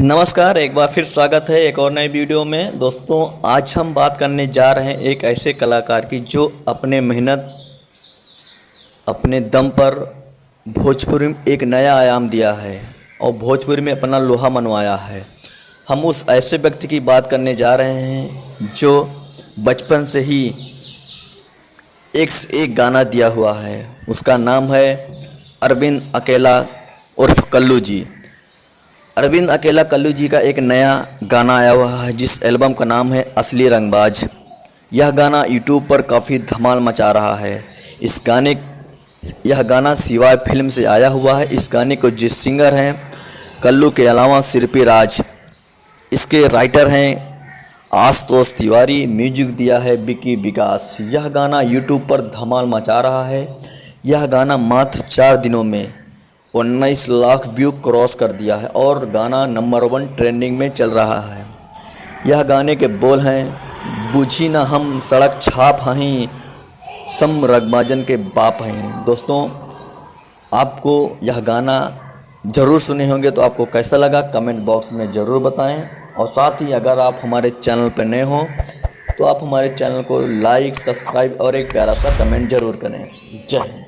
नमस्कार, एक बार फिर स्वागत है एक और नई वीडियो में। दोस्तों, आज हम बात करने जा रहे हैं एक ऐसे कलाकार की जो अपने मेहनत अपने दम पर भोजपुरी में एक नया आयाम दिया है और भोजपुरी में अपना लोहा मनवाया है। हम उस ऐसे व्यक्ति की बात करने जा रहे हैं जो बचपन से ही एक से एक गाना दिया हुआ है। उसका नाम है अरविंद अकेला उर्फ कल्लू जी। अरविंद अकेला कल्लू जी का एक नया गाना आया हुआ है जिस एल्बम का नाम है असली रंगबाज। यह गाना यूट्यूब पर काफ़ी धमाल मचा रहा है। यह गाना सिवाय फिल्म से आया हुआ है। इस गाने को जिस सिंगर हैं कल्लू के अलावा सिरपी राज, इसके राइटर हैं आशुतोष तिवारी, म्यूजिक दिया है विकी विकास। यह गाना यूट्यूब पर धमाल मचा रहा है। यह गाना मात्र 4 दिनों में 19 लाख व्यू क्रॉस कर दिया है और गाना नंबर 1 ट्रेंडिंग में चल रहा है। यह गाने के बोल हैं, बूझी ना हम सड़क छाप हहीं, सम रंगबाजन के बाप हैं। दोस्तों, आपको यह गाना ज़रूर सुने होंगे तो आपको कैसा लगा कमेंट बॉक्स में ज़रूर बताएं। और साथ ही अगर आप हमारे चैनल पर नए हों तो आप हमारे चैनल को लाइक, सब्सक्राइब और एक प्यारा सा कमेंट ज़रूर करें। जय हिंद।